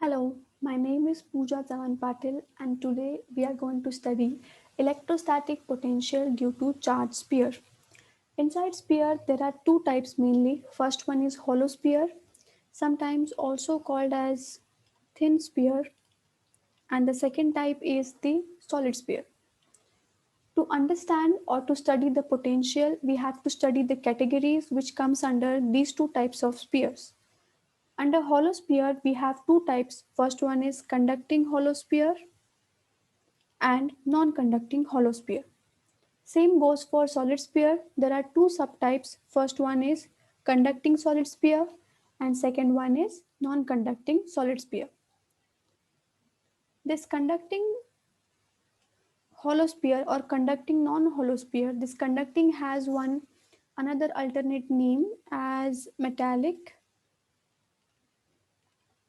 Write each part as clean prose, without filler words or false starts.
Hello, my name is Pooja Chavan Patil and today we are going to study electrostatic potential due to charged sphere. Inside sphere there are two types mainly. First one is hollow sphere, sometimes also called as thin sphere, and the second type is the solid sphere. To understand or to study the potential, we have to study the categories which comes under these two types of spheres. Under hollow sphere, we have two types. First one is conducting hollow sphere and non-conducting hollow sphere. Same goes for solid sphere. There are two subtypes. First one is conducting solid sphere and second one is non-conducting solid sphere. This conducting hollow sphere or conducting non-hollow sphere, this conducting has one another alternate name as metallic,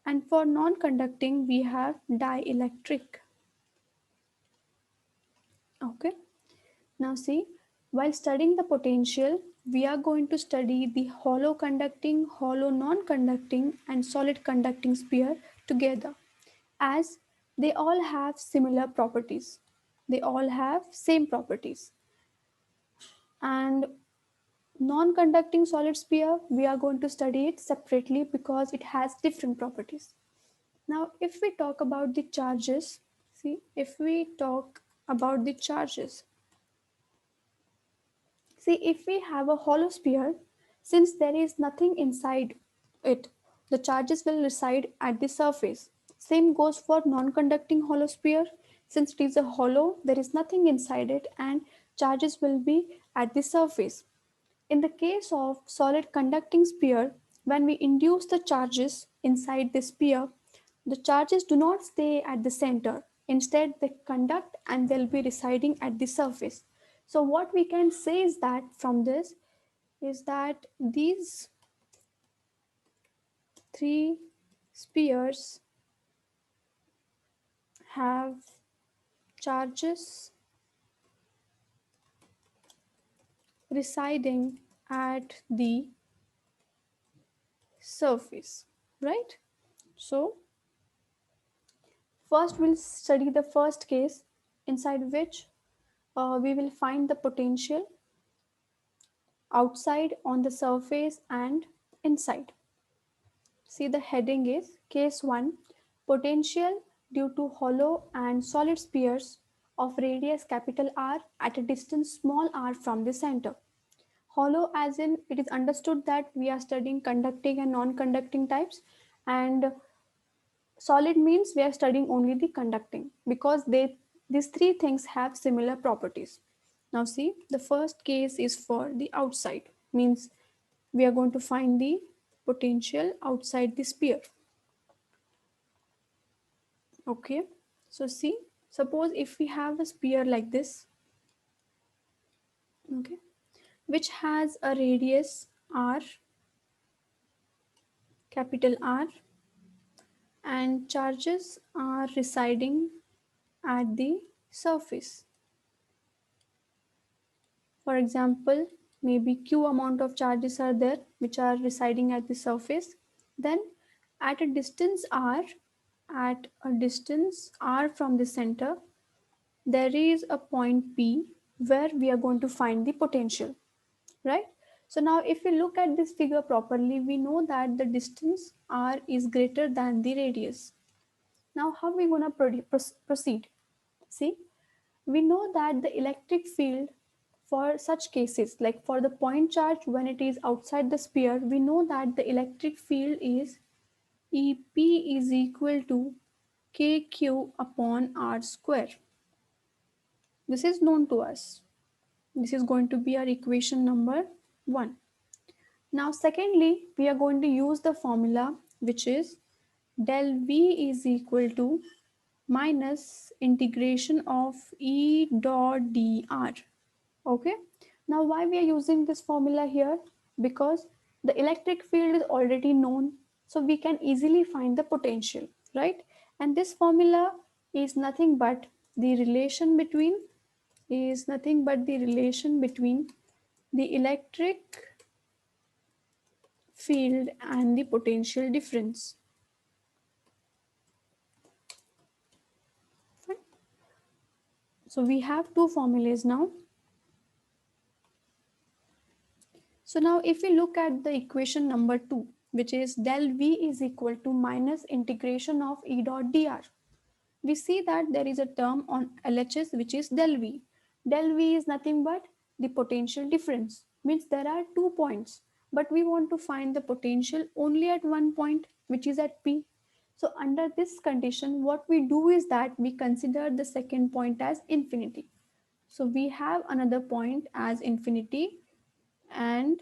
and for non-conducting we have dielectric. Okay. Now see, while studying the potential, we are going to study the hollow conducting, hollow non-conducting and solid conducting sphere together, as they all have similar properties. They all have same properties. And non-conducting solid sphere, we are going to study it separately because it has different properties. Now, if we talk about the charges, see, if we talk about the charges, see, if we have a hollow sphere, since there is nothing inside it, the charges will reside at the surface. Same goes for non-conducting hollow sphere. Since it is a hollow, there is nothing inside it and charges will be at the surface. In the case of solid conducting sphere, when we induce the charges inside the sphere, the charges do not stay at the center. Instead, they conduct and they'll be residing at the surface. So, what we can say is that from this is that these three spheres have charges residing at the surface, right? So, first we'll study the first case inside which we will find the potential outside, on the surface and inside. See, the heading is case 1, potential due to hollow and solid spheres of radius capital R at a distance small r from the center. Hollow, as in it is understood that we are studying conducting and non-conducting types, and solid means we are studying only the conducting because these three things have similar properties. Now see, the first case is for the outside, means we are going to find the potential outside the sphere. Okay, so see, suppose if we have a sphere like this, okay, which has a radius r, capital R, and charges are residing at the surface. For example, maybe q amount of charges are there which are residing at the surface. Then at a distance r, from the center, there is a point P where we are going to find the potential, right? So now if we look at this figure properly, we know that the distance r is greater than the radius. Now how are we going to proceed? See, we know that the electric field for such cases, like for the point charge when it is outside the sphere, we know that the electric field is EP is equal to KQ upon R square. This is known to us. This is going to be our equation number 1. Now secondly, we are going to use the formula which is del V is equal to minus integration of E dot dr. Okay, now why we are using this formula here? Because the electric field is already known, so we can easily find the potential, right? And this formula is nothing but the relation between the electric field and the potential difference. So we have two formulas now. So now if we look at the equation number 2, which is del V is equal to minus integration of E dot dr. We see that there is a term on LHS which is del V. Del V is nothing but the potential difference. Means there are 2 points, but we want to find the potential only at one point, which is at P. So under this condition, what we do is that we consider the second point as infinity. So we have another point as infinity and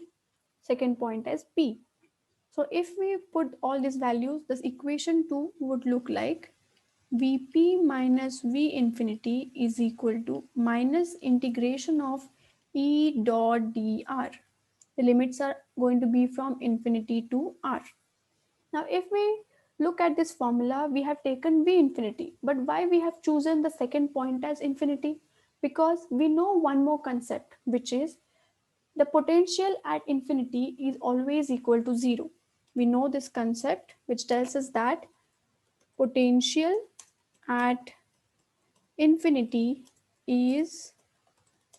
second point as P. So if we put all these values, this equation 2 would look like Vp minus V infinity is equal to minus integration of E dot dr. The limits are going to be from infinity to r. Now if we look at this formula, we have taken V infinity. But why we have chosen the second point as infinity? Because we know one more concept, which is the potential at infinity is always equal to 0. We know this concept which tells us that potential at infinity is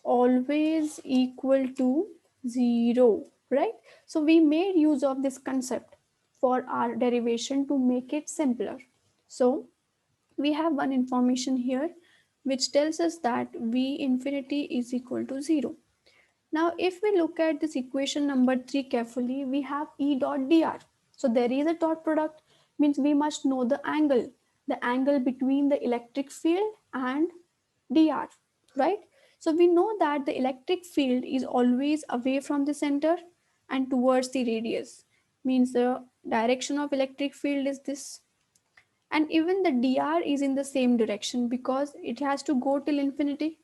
always equal to 0, right? So we made use of this concept for our derivation to make it simpler. So we have one information here which tells us that V infinity is equal to 0. Now, if we look at this equation number 3 carefully, we have E dot dr. So there is a dot product, means we must know the angle between the electric field and dr, right? So we know that the electric field is always away from the center and towards the radius, means the direction of electric field is this. And even the dr is in the same direction because it has to go till infinity.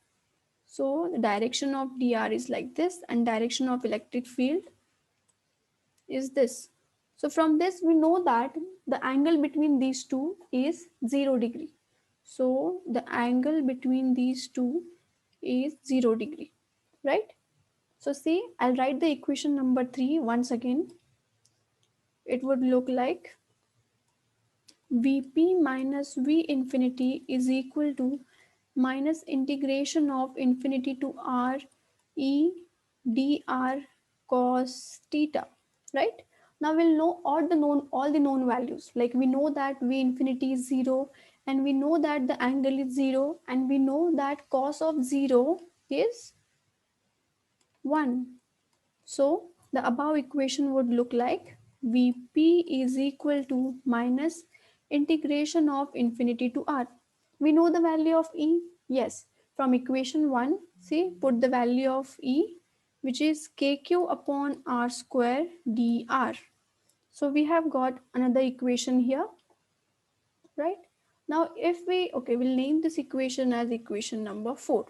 So the direction of dr is like this and direction of electric field is this. So from this we know that the angle between these two is 0 degree. So the angle between these two is 0 degree, right? So see, I'll write the equation number 3 once again. It would look like Vp minus V infinity is equal to minus integration of infinity to r e dr cos theta, right? Now we'll know all the known values. Like we know that V infinity is 0 and we know that the angle is 0 and we know that cos of 0 is 1. So the above equation would look like Vp is equal to minus integration of infinity to r. We know the value of E. Yes, from equation 1, see, put the value of E, which is kq upon r square dr. So we have got another equation here, right? Now if we'll name this equation as equation number 4.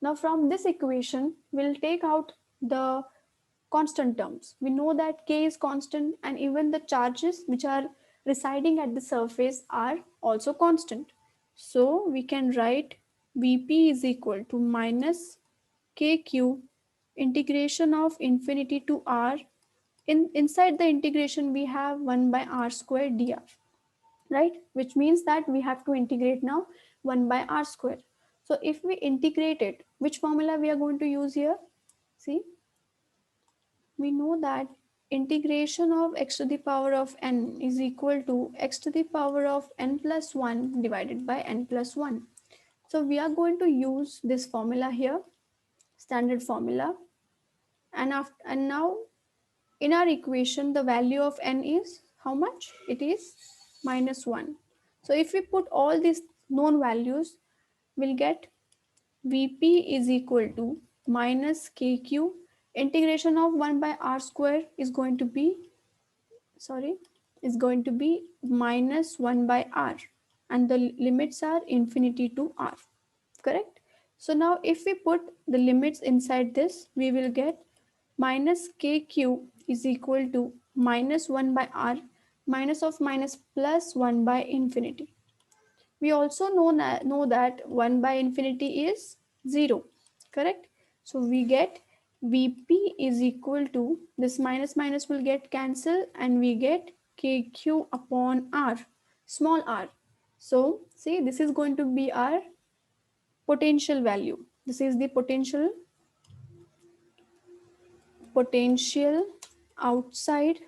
Now from this equation, we'll take out the constant terms. We know that k is constant and even the charges which are residing at the surface are also constant. So we can write Vp is equal to minus kq integration of infinity to r. Inside the integration we have 1 by r square dr, right? Which means that we have to integrate now 1 by r square. So if we integrate it, which formula we are going to use here? See, we know that integration of x to the power of n is equal to x to the power of n plus 1 divided by n plus 1. So we are going to use this formula here, standard formula. And now in our equation, the value of n is how much? It is minus 1. So if we put all these known values, we'll get Vp is equal to minus kq integration of 1 by r square is going to be minus 1 by r and the limits are infinity to r, correct? So now if we put the limits inside this, we will get minus kq is equal to minus 1 by r minus of minus plus 1 by infinity. We also know that 1 by infinity is 0, correct? So we get Vp is equal to, this minus minus will get cancelled and we get kq upon r, small r. So see, this is going to be our potential value. This is the potential outside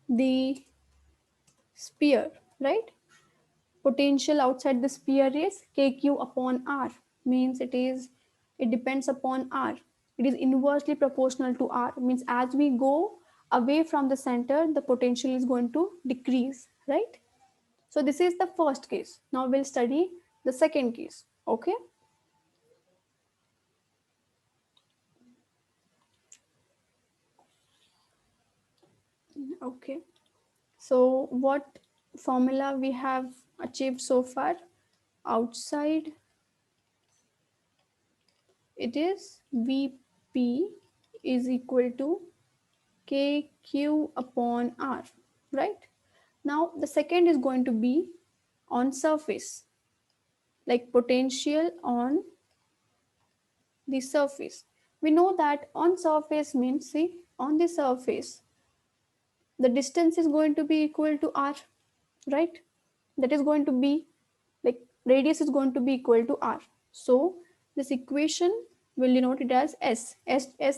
the sphere, right? Potential outside the sphere is kq upon r, means it depends upon r. It is inversely proportional to r, means as we go away from the center, the potential is going to decrease, right? So this is the first case. Now we'll study the second case. Okay. Okay. So what formula we have achieved so far? Outside, it is Vp is equal to kq upon r, right? Now the second is going to be on surface, like potential on the surface. We know that on surface means, see, on the surface the distance is going to be equal to r, right? That is going to be like radius is going to be equal to r. So this equation will denote it as s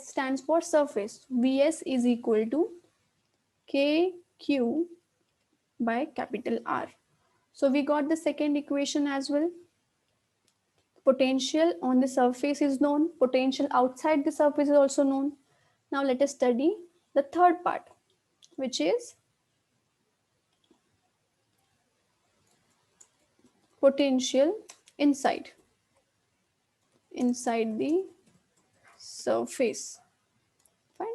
stands for surface. Vs is equal to kq by capital R. So we got the second equation as well. Potential on the surface is known, potential outside the surface is also known. Now let us study the third part, which is potential inside the surface. Fine.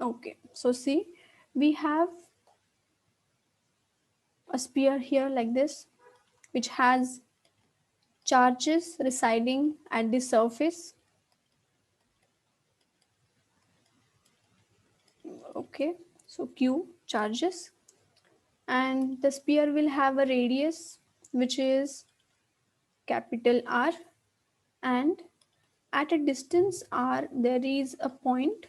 Okay. So see, we have a sphere here like this, which has charges residing at the surface. Okay. So Q charges, and the sphere will have a radius which is capital R, and at a distance r there is a point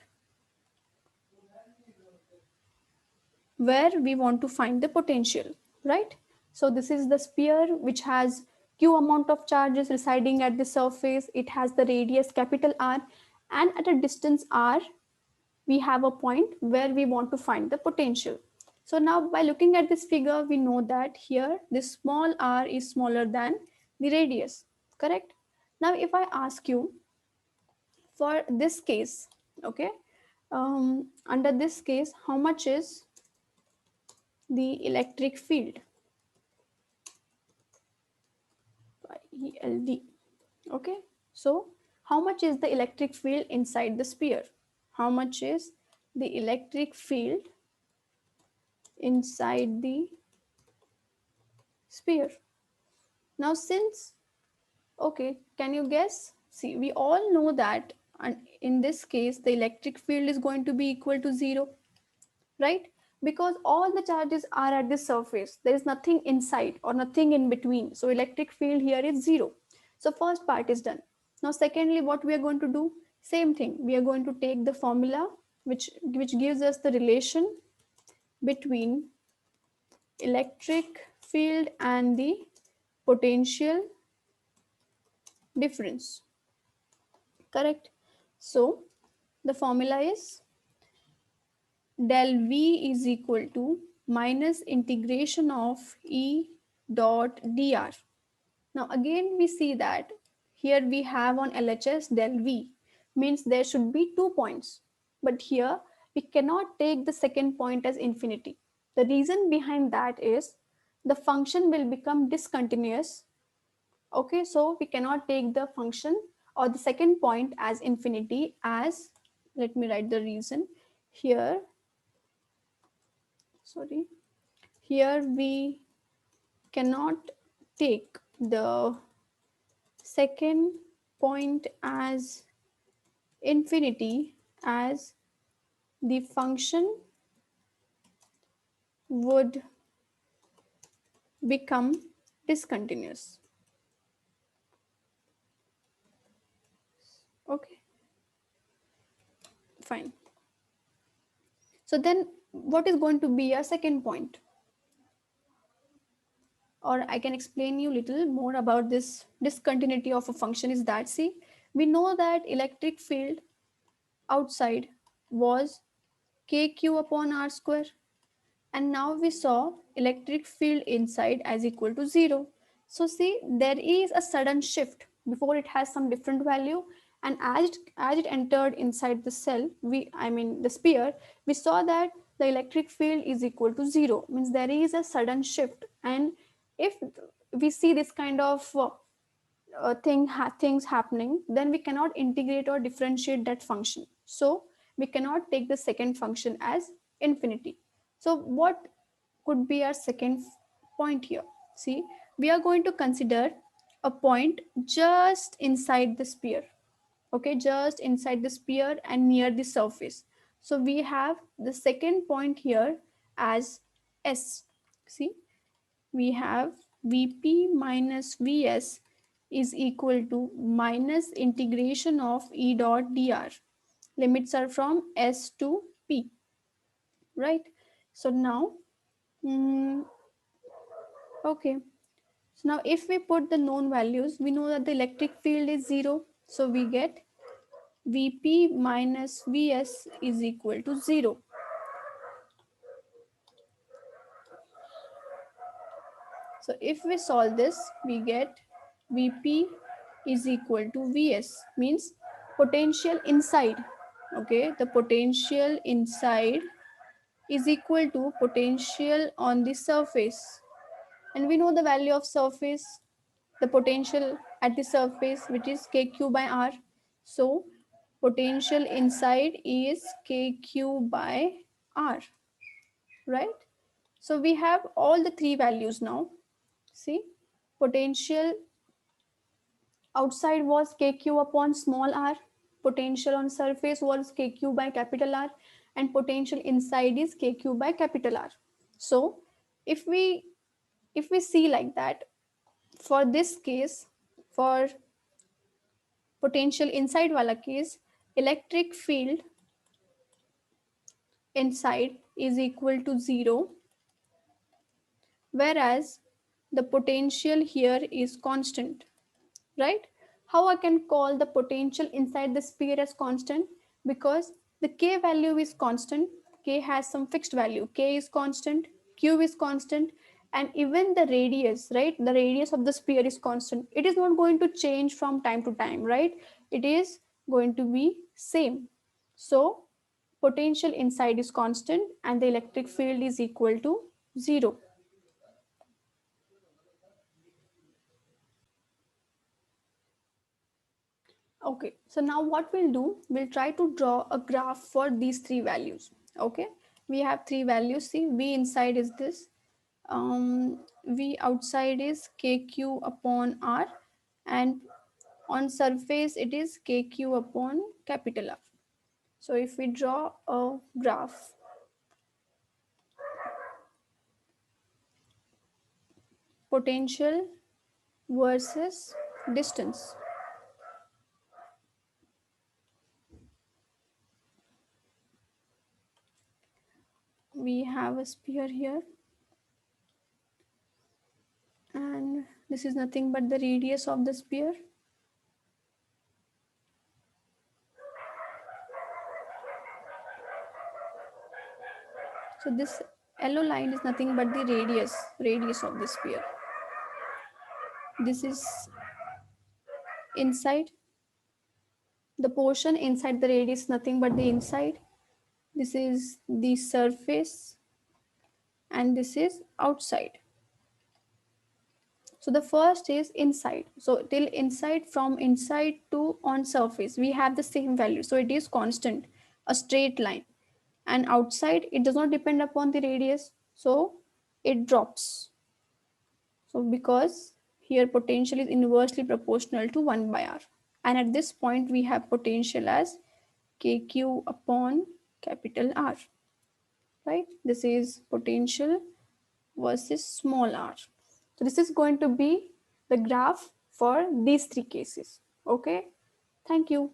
where we want to find the potential, right? So this is the sphere which has q amount of charges residing at the surface. It has the radius capital R, and at a distance r we have a point where we want to find the potential. So now by looking at this figure, we know that here this small r is smaller than the radius, correct? Now if I ask you for this case, okay, under this case, how much is the electric field? ELD. Okay, so how much is the electric field inside the sphere? How much is the electric field inside the sphere? Now since, okay, can you guess? See, we all know that, and in this case the electric field is going to be equal to 0, right? Because all the charges are at the surface, there is nothing inside or nothing in between, so electric field here is 0. So first part is done. Now secondly, what we are going to do, same thing, we are going to take the formula which gives us the relation between electric field and the potential difference, correct? So the formula is del V is equal to minus integration of E dot dr. Now again we see that here we have on LHS del V, means there should be 2 points, but here we cannot take the second point as infinity. The reason behind that is the function will become discontinuous. Okay, so we cannot take the function or the second point as infinity, as, let me write the reason here. Sorry, here we cannot take the second point as infinity, as the function would become discontinuous. Okay, fine. So then what is going to be a second point? or I can explain you little more about this discontinuity of a function is that, see, we know that electric field outside was kq upon r square, and now we saw electric field inside as equal to 0. So see, there is a sudden shift. Before it has some different value, and as it entered inside the cell, I mean the sphere, we saw that the electric field is equal to 0, means there is a sudden shift. And if we see this kind of things happening, then we cannot integrate or differentiate that function. So we cannot take the second function as infinity. So what could be our second point here? See, we are going to consider a point just inside the sphere. Okay, just inside the sphere and near the surface. So we have the second point here as S. See, we have Vp minus Vs is equal to minus integration of E dot dr. Limits are from S to P, right? So now, okay. So now if we put the known values, we know that the electric field is 0. So we get Vp minus Vs is equal to 0. So if we solve this, we get Vp is equal to Vs, means potential inside. Okay, the potential inside is equal to potential on the surface. And we know the value of surface, the potential at the surface, which is kq by r. So potential inside is kq by r, right? So we have all the three values now. See, potential outside was kq upon small r, potential on surface was kq by capital R, and potential inside is kq by capital R. So if we see like that, for this case, for potential inside wala case, electric field inside is equal to 0, whereas the potential here is constant, right? How I can call the potential inside the sphere as constant? Because the k value is constant, k has some fixed value, k is constant, q is constant, and even the radius, right? The radius of the sphere is constant. It is not going to change from time to time, right? It is going to be same. So potential inside is constant and the electric field is equal to 0. Okay, so now what we'll do, we'll try to draw a graph for these three values. Okay, we have three values. See, V inside is this, V outside is KQ upon R, and on surface it is KQ upon capital R. So if we draw a graph, potential versus distance. We have a sphere here, and this is nothing but the radius of the sphere. So this yellow line is nothing but the radius of the sphere. This is inside. The portion inside the radius is nothing but the inside. This is the surface, and this is outside. So the first is inside. So till inside, from inside to on surface, we have the same value. So it is constant, a straight line. And outside, it does not depend upon the radius. So it drops. So because here potential is inversely proportional to 1 by r. And at this point, we have potential as kq upon capital R, right? This is potential versus small r. So this is going to be the graph for these three cases. Okay, thank you.